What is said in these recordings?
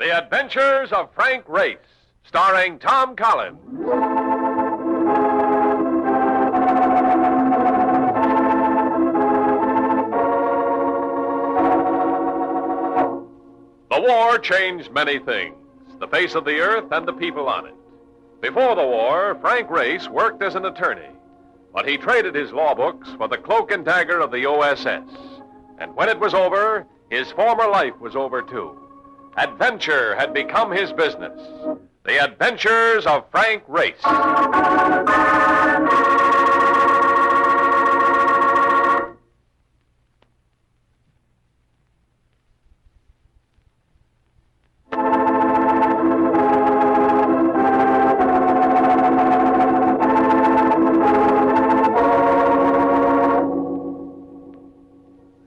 The Adventures of Frank Race, starring Tom Collins. The war changed many things, the face of the earth and the people on it. Before the war, Frank Race worked as an attorney, but he traded his law books for the cloak and dagger of the OSS. And when it was over, his former life was over too. Adventure had become his business. The Adventures of Frank Race.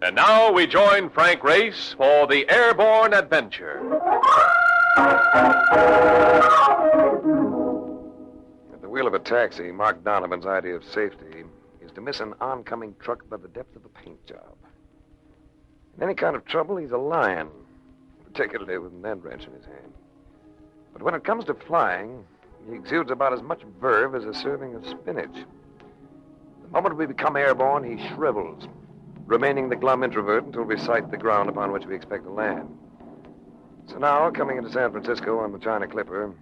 And now we join Frank Race for the Airborne adventure. At the wheel of a taxi, Mark Donovan's idea of safety is to miss an oncoming truck by the depth of a paint job. In any kind of trouble, he's a lion, particularly with an end wrench in his hand. But when it comes to flying, he exudes about as much verve as a serving of spinach. The moment we become airborne, he shrivels, remaining the glum introvert until we sight the ground upon which we expect to land. So now, coming into San Francisco on the China Clipper,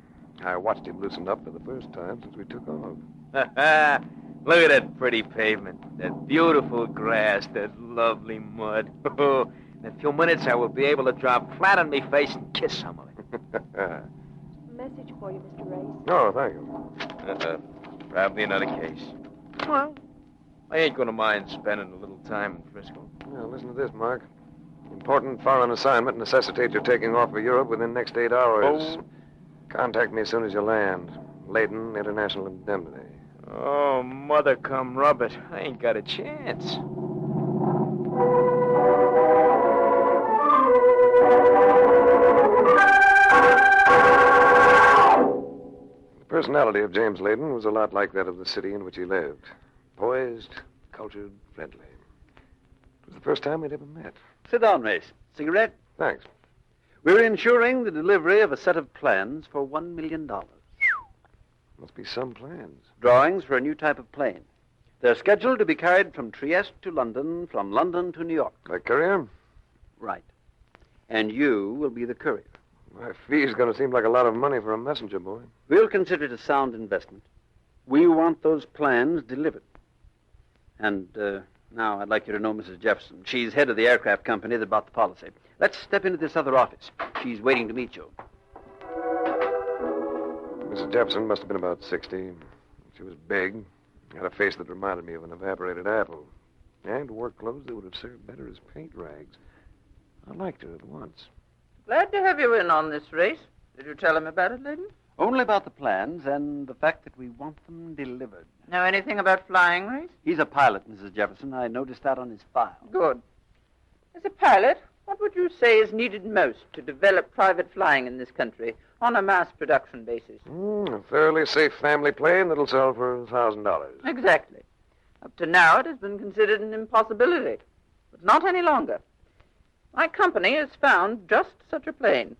I watched him loosen up for the first time since we took off. Look at that pretty pavement, that beautiful grass, that lovely mud. In a few minutes, I will be able to drop flat on my face and kiss some of it. Message for you, Mr. Race. Oh, thank you. Probably another case. Well, I ain't gonna mind spending a little time in Frisco. Now, listen to this, Mark. Important foreign assignment necessitates your taking off for Europe within the next 8 hours. Oh. Contact me as soon as you land. Layton International Indemnity. Oh, mother come rub it. I ain't got a chance. The personality of James Layton was a lot like that of the city in which he lived. Poised, cultured, friendly. It was the first time we'd ever met. Sit down, Race. Cigarette? Thanks. We're insuring the delivery of a set of plans for $1 million. Must be some plans. Drawings for a new type of plane. They're scheduled to be carried from Trieste to London, from London to New York. By courier? Right. And you will be the courier. My fee's going to seem like a lot of money for a messenger boy. We'll consider it a sound investment. We want those plans delivered. And now I'd like you to know Mrs. Jefferson. She's head of the aircraft company that bought the policy. Let's step into this other office. She's waiting to meet you. Mrs. Jefferson must have been about 60. She was big, had a face that reminded me of an evaporated apple, and wore clothes that would have served better as paint rags. I liked her at once. Glad to have you in on this race. Did you tell him about it, Layton? Only about the plans and the fact that we want them delivered. Know anything about flying, Race? He's a pilot, Mrs. Jefferson. I noticed that on his file. Good. As a pilot, what would you say is needed most to develop private flying in this country on a mass production basis? A fairly safe family plane that'll sell for $1,000. Exactly. Up to now, it has been considered an impossibility, but not any longer. My company has found just such a plane.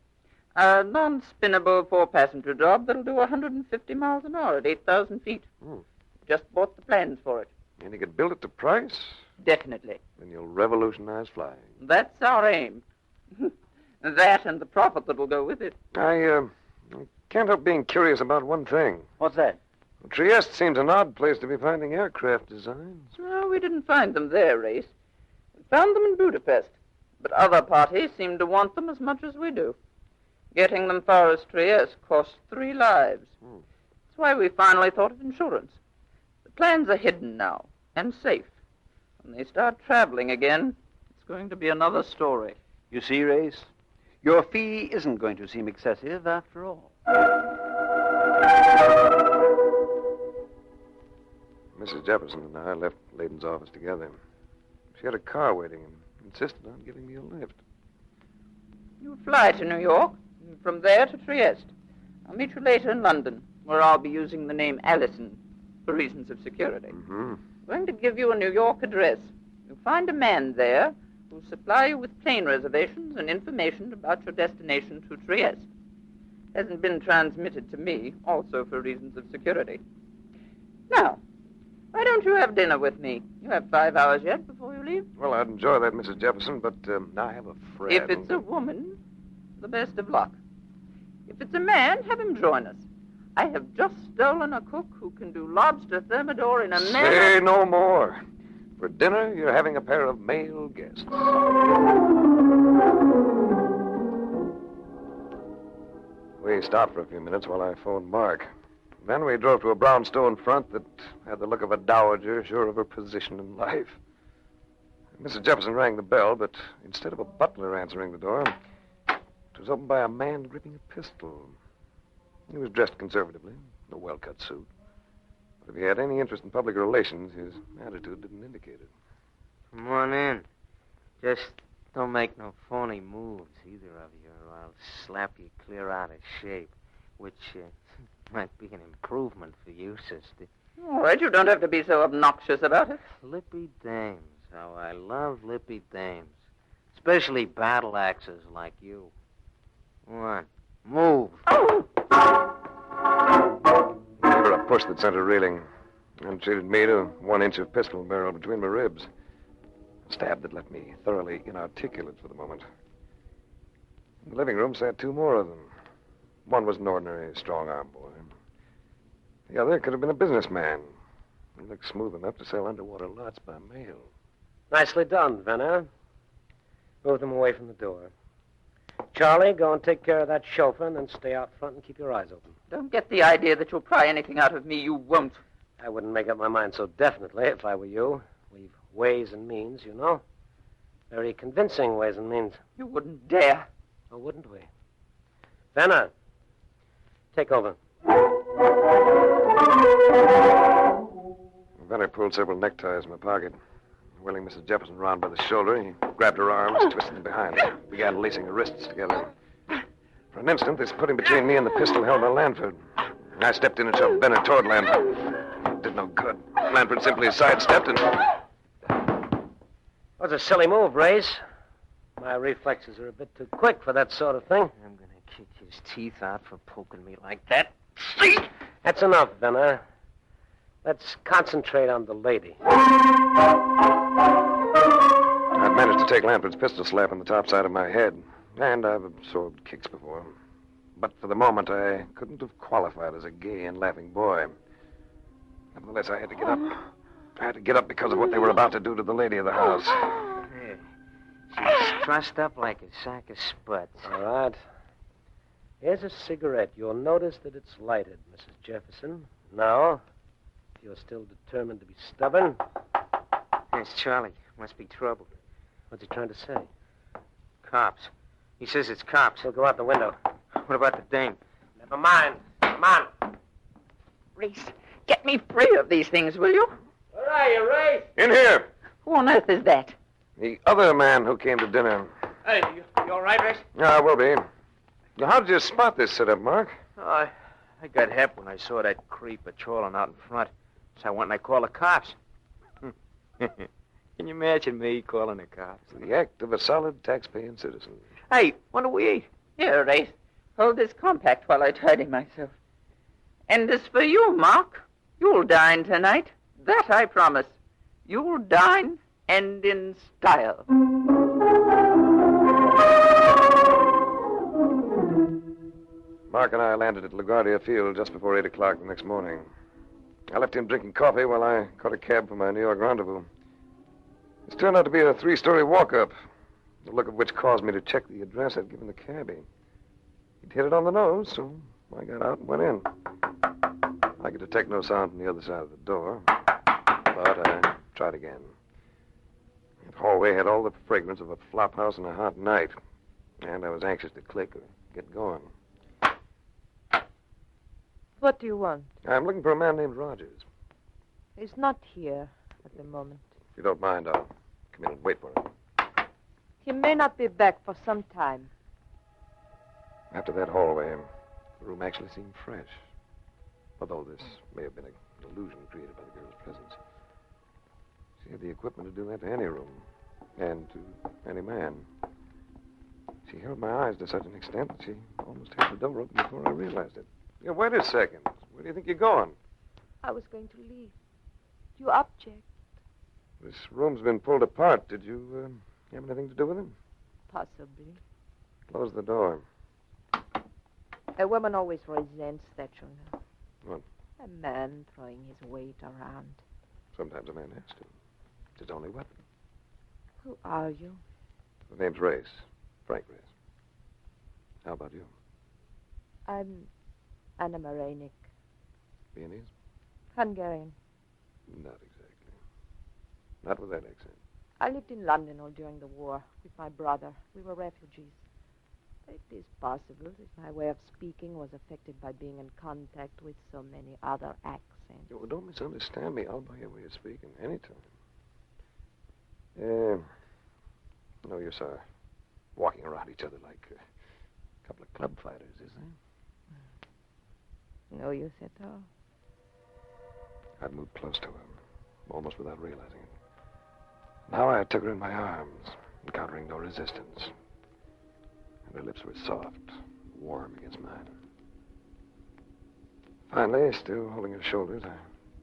A non-spinnable four-passenger job that'll do 150 miles an hour at 8,000 feet. Just bought the plans for it. And you could build it to price? Definitely. Then you'll revolutionize flying. That's our aim. That and the profit that'll go with it. I can't help being curious about one thing. What's that? Trieste seems an odd place to be finding aircraft designs. No, we didn't find them there, Race. We found them in Budapest. But other parties seem to want them as much as we do. Getting them far as Trieste costs 3 lives. That's why we finally thought of insurance. The plans are hidden now, and safe. When they start traveling again, it's going to be another story. You see, Race, your fee isn't going to seem excessive after all. Mrs. Jefferson and I left Layton's office together. She had a car waiting and insisted on giving me a lift. You fly to New York, and from there to Trieste. I'll meet you later in London, where I'll be using the name Allison for reasons of security. Mm-hmm. I'm going to give you a New York address. You'll find a man there who'll supply you with plane reservations and information about your destination to Trieste. Hasn't been transmitted to me, also for reasons of security. Now, why don't you have dinner with me? You have 5 hours yet before you leave. Well, I'd enjoy that, Mrs. Jefferson, but now I have a friend. If it's a woman, the best of luck. If it's a man, have him join us. I have just stolen a cook who can do lobster thermidor in a manner... Say no more. For dinner, you're having a pair of male guests. We stopped for a few minutes while I phoned Mark. Then we drove to a brownstone front that had the look of a dowager sure of her position in life. Mrs. Jefferson rang the bell, but instead of a butler answering the door, it was opened by a man gripping a pistol. He was dressed conservatively, in a well-cut suit. But if he had any interest in public relations, his attitude didn't indicate it. Come on in. Just don't make no phony moves, either of you, or I'll slap you clear out of shape, which might be an improvement for you, sister. All right, you don't have to be so obnoxious about it. Lippy dames. How I love lippy dames. Especially battle axes like you. Come on, move. Oh! He gave her a push that sent her reeling, and treated me to 1 inch of pistol barrel between my ribs. A stab that left me thoroughly inarticulate for the moment. In the living room sat 2 more of them. One was an ordinary strong-arm boy. The other could have been a businessman. He looked smooth enough to sell underwater lots by mail. Nicely done, Venner. Move them away from the door. Charlie, go and take care of that chauffeur and then stay out front and keep your eyes open. Don't get the idea that you'll pry anything out of me. You won't. I wouldn't make up my mind so definitely if I were you. We've ways and means, you know. Very convincing ways and means. You wouldn't dare. Oh, wouldn't we? Venner, take over. Venner pulled several neckties from my pocket. Whirling Mrs. Jefferson round by the shoulder, he grabbed her arms, twisted them behind her, began lacing her wrists together. For an instant, this put him between me and the pistol held by Lanford. I stepped in and shoved Venner toward Lanford. It did no good. Lanford simply sidestepped and... That was a silly move, Race. My reflexes are a bit too quick for that sort of thing. I'm going to kick his teeth out for poking me like that. See? That's enough, Venner. Let's concentrate on the lady. I'd managed to take Lanford's pistol slap on the top side of my head, and I've absorbed kicks before. But for the moment, I couldn't have qualified as a gay and laughing boy. Nevertheless, I had to get up. I had to get up because of what they were about to do to the lady of the house. Yeah. She's trussed up like a sack of spuds. All right. Here's a cigarette. You'll notice that it's lighted, Mrs. Jefferson. Now, if you're still determined to be stubborn. It's Charlie. Must be trouble. What's he trying to say? Cops. He says it's cops. We'll go out the window. What about the dame? Never mind. Come on. Reese, get me free of these things, will you? Where are you, Ray? In here! Who on earth is that? The other man who came to dinner. Hey, you all right, Race? Yeah, I will be. Now, how did you spot this setup, Mark? Oh, I got hep when I saw that creep patrolling out in front. So I went and I called the cops. Can you imagine me calling the cops? The act of a solid tax-paying citizen. Hey, what do we eat? Here, Race. Hold this compact while I tidy myself. And as for you, Mark, you'll dine tonight. That I promise. You'll dine, and in style. Mark and I landed at LaGuardia Field just before 8 o'clock the next morning. I left him drinking coffee while I caught a cab for my New York rendezvous. This turned out to be a 3-story walk-up, the look of which caused me to check the address I'd given the cabbie. He'd hit it on the nose, so I got out and went in. I could detect no sound from the other side of the door, but I tried again. That hallway had all the fragrance of a flop house on a hot night, and I was anxious to click or get going. What do you want? I'm looking for a man named Rogers. He's not here at the moment. If you don't mind, I'll come in and wait for him. He may not be back for some time. After that hallway, the room actually seemed fresh. Although this may have been an illusion created by the girl's presence. She had the equipment to do that to any room. And to any man. She held my eyes to such an extent that she almost had the door open before I realized it. Yeah, wait a second. Where do you think you're going? I was going to leave. You object? This room's been pulled apart. Did you have anything to do with it? Possibly. Close the door. A woman always resents that, you know. What? A man throwing his weight around. Sometimes a man has to. It's his only weapon. Who are you? The name's Race. Frank Race. How about you? I'm Anna Moranik, Viennese? Hungarian. Not exactly. Not with that accent. I lived in London all during the war with my brother. We were refugees. It is possible that my way of speaking was affected by being in contact with so many other accents. Well, don't misunderstand me. I'll buy your way of speaking anytime. No use walking around each other like a couple of club fighters, is there? No use at all. I'd moved close to her, almost without realizing it. Now I took her in my arms, encountering no resistance. And her lips were soft, warm against mine. Finally, still holding her shoulders, I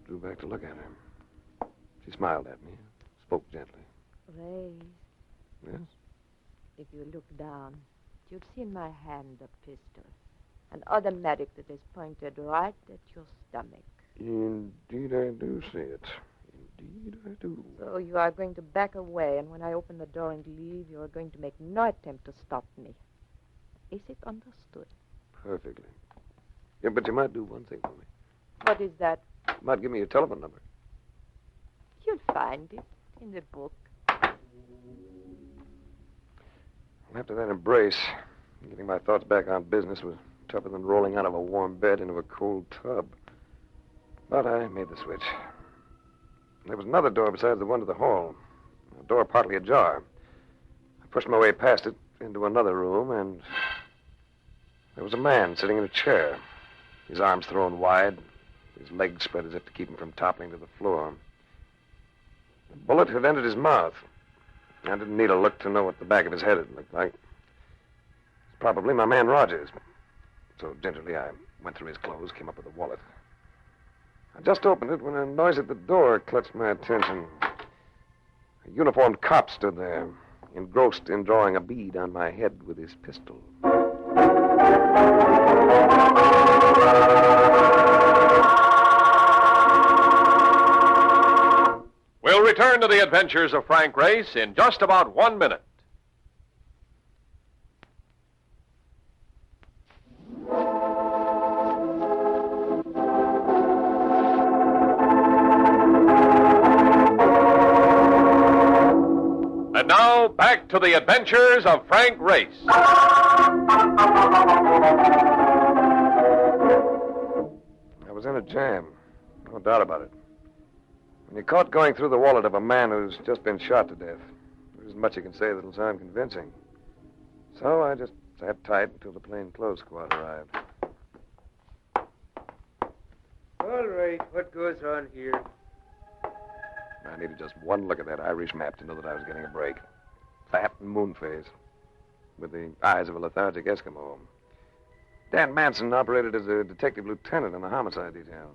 drew back to look at her. She smiled at me, spoke gently. Ray, Yes? if you look down, you'll see in my hand a pistol. An automatic that is pointed right at your stomach. Indeed I do see it. Indeed I do. So you are going to back away, and when I open the door and leave, you are going to make no attempt to stop me. Is it understood? Perfectly. Yeah, but you might do one thing for me. What is that? You might give me your telephone number. You'll find it in the book. After that embrace, getting my thoughts back on business was tougher than rolling out of a warm bed into a cold tub. But I made the switch. There was another door besides the one to the hall. A door partly ajar. I pushed my way past it into another room, and there was a man sitting in a chair, his arms thrown wide, his legs spread as if to keep him from toppling to the floor. The bullet had entered his mouth. I didn't need a look to know what the back of his head had looked like. It's probably my man Rogers. So gingerly I went through his clothes, came up with a wallet. I just opened it when a noise at the door clutched my attention. A uniformed cop stood there, engrossed in drawing a bead on my head with his pistol. We'll return to the adventures of Frank Race in just about 1 minute. And now, back to the adventures of Frank Race. I was in a jam, no doubt about it. When you're caught going through the wallet of a man who's just been shot to death, there isn't much you can say that'll sound convincing. So I just sat tight until the plainclothes squad arrived. All right, what goes on here? I needed just one look at that Irish map to know that I was getting a break. Fat and moon-faced, with the eyes of a lethargic Eskimo. Dan Manson operated as a detective lieutenant in the homicide detail.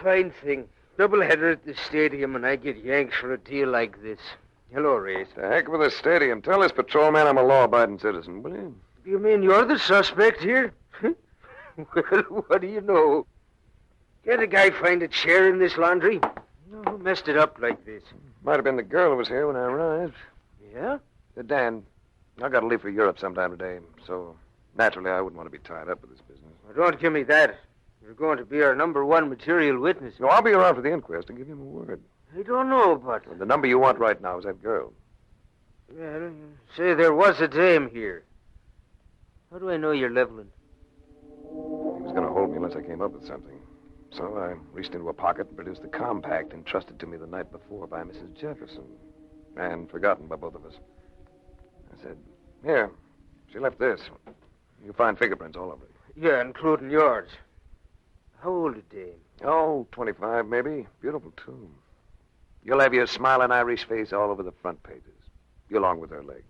Fine thing. Doubleheader at the stadium, and I get yanked for a deal like this. Hello, Race. The heck with the stadium. Tell this patrolman I'm a law-abiding citizen, will you? You mean you're the suspect here? Well, what do you know? Can't a guy find a chair in this laundry? No, who messed it up like this? Might have been the girl who was here when I arrived. Yeah? Dan, I've got to leave for Europe sometime today, so naturally I wouldn't want to be tied up with this business. Well, don't give me that. You're going to be our number one material witness. No, I'll be around for the inquest and give him a word. I don't know, but... Well, the number you want right now is that girl. Well, you say there was a dame here. How do I know you're leveling? He was going to hold me unless I came up with something. So I reached into a pocket and produced the compact entrusted to me the night before by Mrs. Jefferson, and forgotten by both of us. I said, here, she left this. You'll find fingerprints all over it. Yeah, including yours. How old a dame? Oh, 25, maybe. Beautiful, too. You'll have your smiling Irish face all over the front pages. You along with her legs.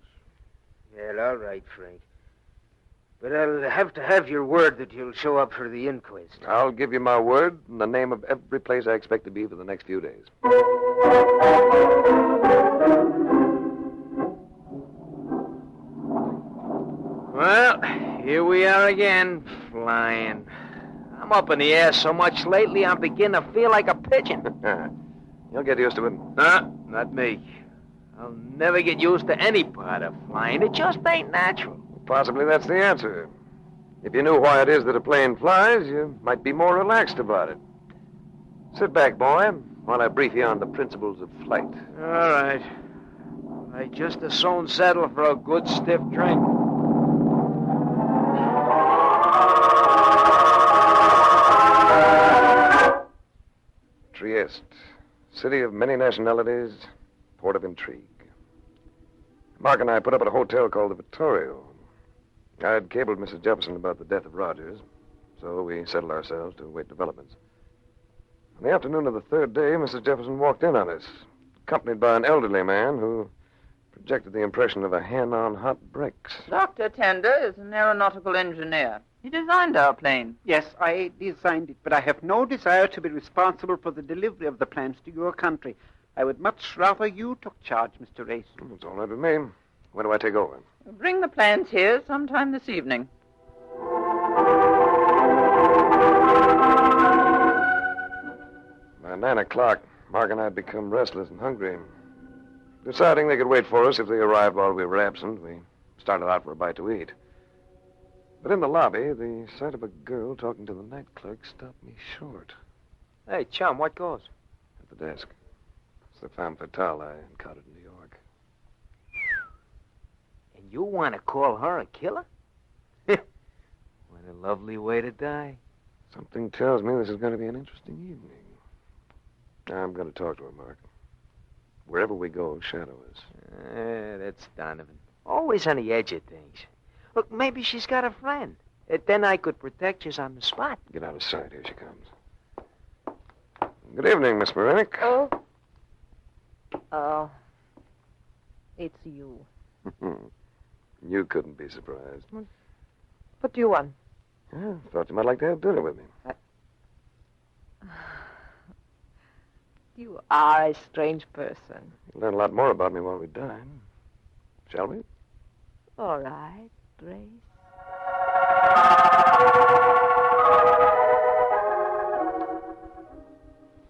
Well, all right, Frank. But I'll have to have your word that you'll show up for the inquest. I'll give you my word in the name of every place I expect to be for the next few days. Well, here we are again, flying. I'm up in the air so much lately, I'm beginning to feel like a pigeon. You'll get used to it. Not me. I'll never get used to any part of flying. It just ain't natural. Possibly that's the answer. If you knew why it is that a plane flies, you might be more relaxed about it. Sit back, boy, while I brief you on the principles of flight. All right. I just as soon settle for a good stiff drink. Trieste, city of many nationalities, port of intrigue. Mark and I put up at a hotel called the Vittorio. I had cabled Mrs. Jefferson about the death of Rogers, so we settled ourselves to await developments. On the afternoon of the third day, Mrs. Jefferson walked in on us, accompanied by an elderly man who projected the impression of a hen on hot bricks. Dr. Tender is an aeronautical engineer. He designed our plane. Yes, I designed it, but I have no desire to be responsible for the delivery of the plans to your country. I would much rather you took charge, Mr. Race. It's all right with me. When do I take over? Bring the plans here sometime this evening. By 9 o'clock, Mark and I had become restless and hungry. Deciding they could wait for us if they arrived while we were absent, we started out for a bite to eat. But in the lobby, the sight of a girl talking to the night clerk stopped me short. Hey, chum, what goes? At the desk. It's the femme fatale I encountered in New York. And you want to call her a killer? What a lovely way to die. Something tells me this is going to be an interesting evening. I'm going to talk to her, Mark. Wherever we go, shadow us. That's Donovan. Always on the edge of things. Look, maybe she's got a friend. Then I could protect you on the spot. Get out of sight. Here she comes. Good evening, Miss Marinick. Oh, it's you. You couldn't be surprised. What do you want? Yeah, thought you might like to have dinner with me. You are a strange person. You'll learn a lot more about me while we dine. Shall we? All right, Grace.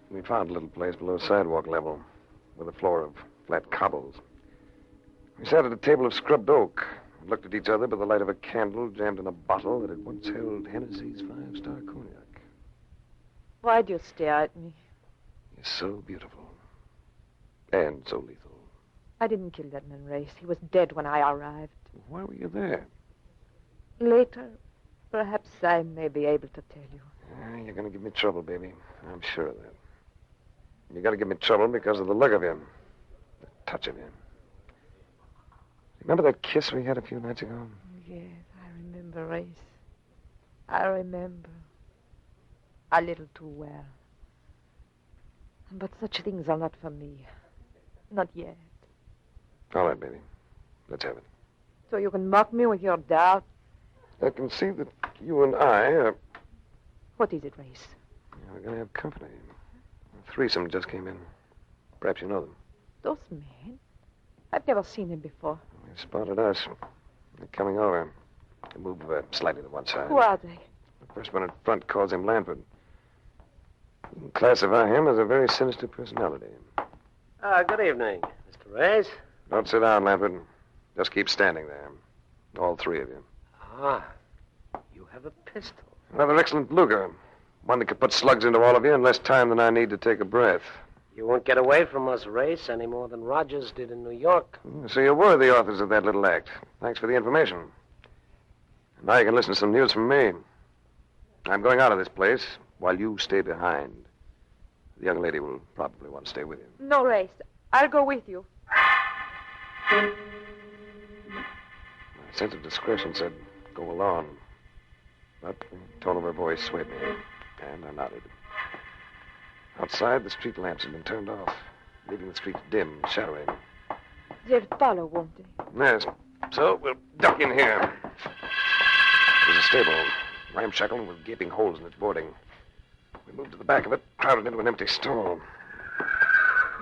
We found a little place below sidewalk level with a floor of flat cobbles. We sat at a table of scrubbed oak and looked at each other by the light of a candle jammed in a bottle that had once held Hennessy's 5-star cognac. Why'd you stare at me? You're so beautiful. And so lethal. I didn't kill that man, Race. He was dead when I arrived. Why were you there? Later, perhaps I may be able to tell you. You're going to give me trouble, baby. I'm sure of that. You're going to give me trouble because of the look of him. The touch of him. Remember that kiss we had a few nights ago? Yes, I remember, Race. I remember. A little too well. But such things are not for me. Not yet. All right, baby. Let's have it. So you can mock me with your doubt? I can see that you and I are... What is it, Race? We're going to have company. A threesome just came in. Perhaps you know them. Those men? I've never seen them before. They spotted us. They're coming over. They move slightly to one side. Who are they? The first one in front calls him Lanford. You can classify him as a very sinister personality. Good evening, Mr. Reyes. Don't sit down, Lanford. Just keep standing there. All three of you. You have a pistol. Another excellent Luger. One that could put slugs into all of you in less time than I need to take a breath. You won't get away from us, Race, any more than Rogers did in New York. So you were the authors of that little act. Thanks for the information. Now you can listen to some news from me. I'm going out of this place while you stay behind. The young lady will probably want to stay with you. No, Race. I'll go with you. My sense of discretion said, go along. But the tone of her voice swayed me, and I nodded. Outside, the street lamps had been turned off, leaving the streets dim, shadowy. They'll follow, won't they? Yes. So we'll duck in here. There's a stable, ramshackle with gaping holes in its boarding. We moved to the back of it, crowded into an empty stall.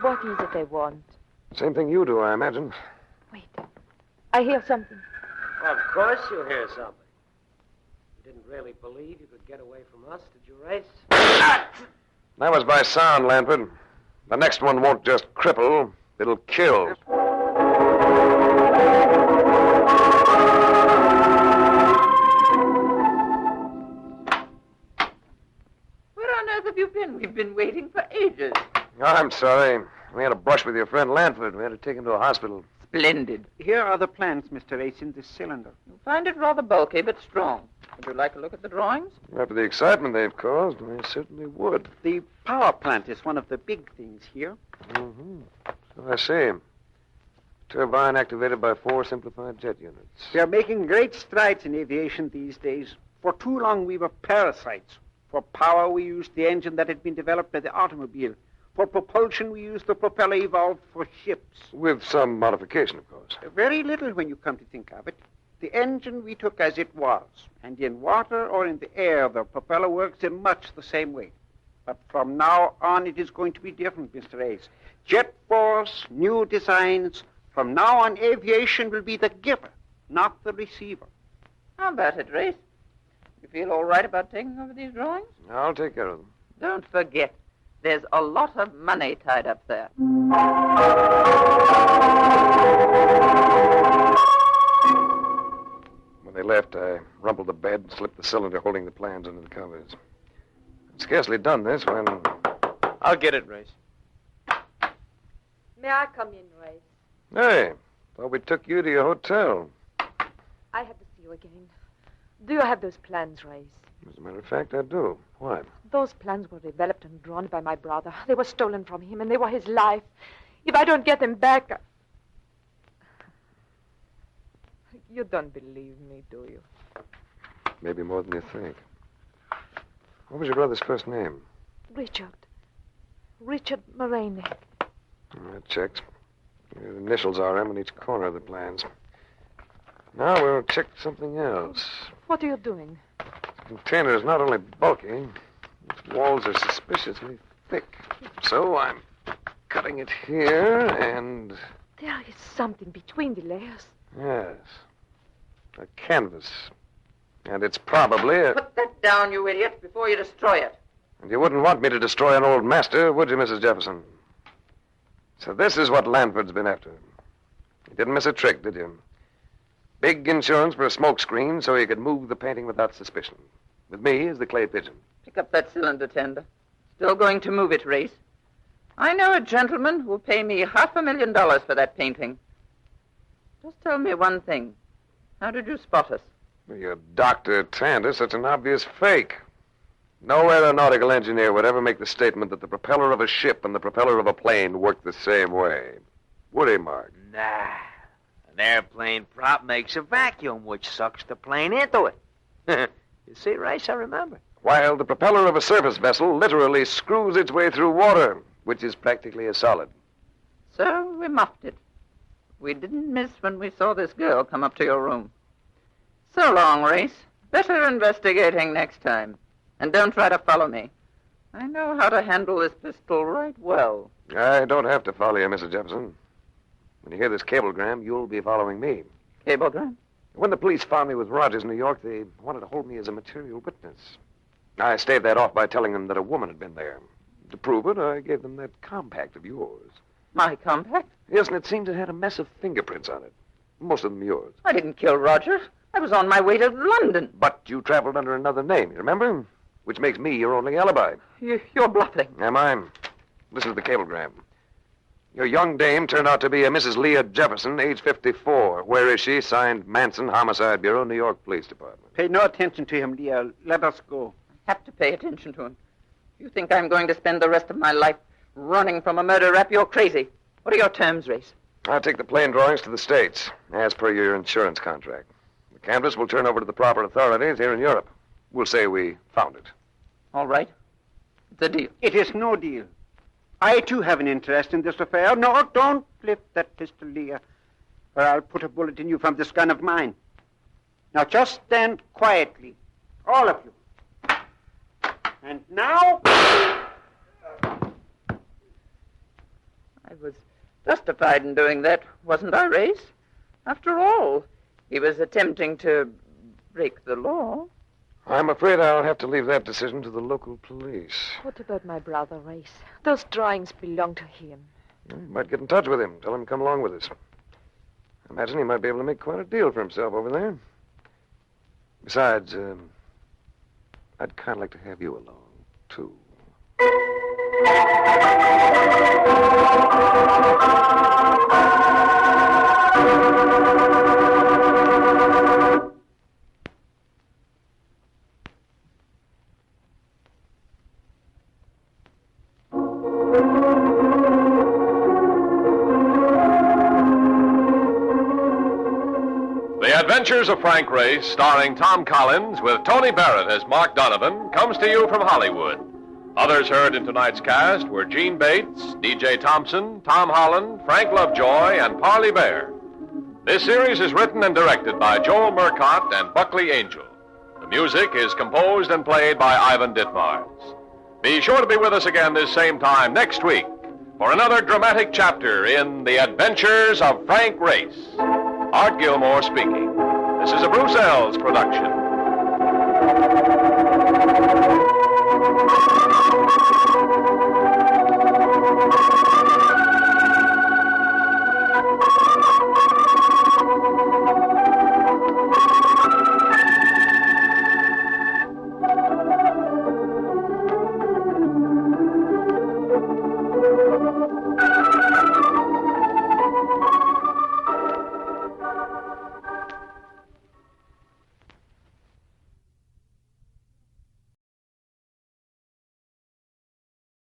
What is it they want? Same thing you do, I imagine. Wait. I hear something. Of course you hear something. You didn't really believe you could get away from us, did you, Race? That was by sound, Lanford. The next one won't just cripple, it'll kill. Where on earth have you been? We've been waiting for ages. I'm sorry. We had a brush with your friend Lanford. We had to take him to a hospital. Splendid. Here are the plans, Mr. Race, in this cylinder. You find it rather bulky, but strong. Would you like a look at the drawings? After the excitement they've caused, I certainly would. The power plant is one of the big things here. Mm-hmm. So I see. Turbine activated by 4 simplified jet units. We are making great strides in aviation these days. For too long, we were parasites. For power, we used the engine that had been developed by the automobile. For propulsion, we used the propeller evolved for ships. With some modification, of course. Very little when you come to think of it. The engine we took as it was, and in water or in the air, the propeller works in much the same way. But from now on, it is going to be different, Mr. Ace. Jet force, new designs. From now on, aviation will be the giver, not the receiver. How about it, Race? You feel all right about taking over these drawings? I'll take care of them. Don't forget, there's a lot of money tied up there. When they left, I rumpled the bed and slipped the cylinder holding the plans under the covers. I'd scarcely done this when... I'll get it, Race. May I come in, Race? Hey, thought we took you to your hotel. I have to see you again. Do you have those plans, Race? As a matter of fact, I do. Why? Those plans were developed and drawn by my brother. They were stolen from him, and they were his life. If I don't get them back... You don't believe me, do you? Maybe more than you think. What was your brother's first name? Richard. Richard Moraney. That checks. The initials are M on each corner of the plans. Now we'll check something else. What are you doing? The container is not only bulky, its walls are suspiciously thick. So I'm cutting it here and... There is something between the layers. Yes. A canvas. And it's probably a... Put that down, you idiot, before you destroy it. And you wouldn't want me to destroy an old master, would you, Mrs. Jefferson? So this is what Lanford's been after. You didn't miss a trick, did you? Big insurance for a smokescreen so he could move the painting without suspicion. With me as the clay pigeon. Pick up that cylinder, Tender. Still going to move it, Race. I know a gentleman who will pay me $500,000 for that painting. Just tell me one thing. How did you spot us? Your Dr. Tander's such an obvious fake. No aeronautical engineer would ever make the statement that the propeller of a ship and the propeller of a plane work the same way. Would he, Mark? Nah. An airplane prop makes a vacuum, which sucks the plane into it. You see, Race, I remember. While the propeller of a surface vessel literally screws its way through water, which is practically a solid. So we muffed it. We didn't miss when we saw this girl come up to your room. So long, Race. Better investigating next time. And don't try to follow me. I know how to handle this pistol right well. I don't have to follow you, Mrs. Jefferson. When you hear this cablegram, you'll be following me. Cablegram? When the police found me with Rogers in New York, they wanted to hold me as a material witness. I staved that off by telling them that a woman had been there. To prove it, I gave them that compact of yours. My compact? Yes, and it seems it had a mess of fingerprints on it. Most of them yours. I didn't kill Rogers. I was on my way to London. But you traveled under another name, you remember? Which makes me your only alibi. You're bluffing. Am I? Listen to the cablegram. Your young dame turned out to be a Mrs. Leah Jefferson, age 54. Where is she? Signed, Manson, Homicide Bureau, New York Police Department. Pay no attention to him, Leah. Let us go. I have to pay attention to him. You think I'm going to spend the rest of my life running from a murder rap? You're crazy. What are your terms, Race? I'll take the plane drawings to the States, as per your insurance contract. The canvas will turn over to the proper authorities here in Europe. We'll say we found it. All right. It's a deal. It is no deal. I, too, have an interest in this affair. No, don't lift that pistol, Leah. or I'll put a bullet in you from this gun of mine. Now just stand quietly, all of you. And now... I was justified in doing that, wasn't I, Race? After all, he was attempting to break the law. I'm afraid I'll have to leave that decision to the local police. What about my brother, Race? Those drawings belong to him. You might get in touch with him. Tell him to come along with us. I imagine he might be able to make quite a deal for himself over there. Besides, I'd kind of like to have you along, too. The Adventures of Frank Race, starring Tom Collins with Tony Barrett as Mark Donovan, comes to you from Hollywood. Others heard in tonight's cast were Gene Bates, D.J. Thompson, Tom Holland, Frank Lovejoy, and Parley Bear. This series is written and directed by Joel Murcott and Buckley Angel. The music is composed and played by Ivan Ditmars. Be sure to be with us again this same time next week for another dramatic chapter in The Adventures of Frank Race. Art Gilmore speaking. This is a Bruce Ells production.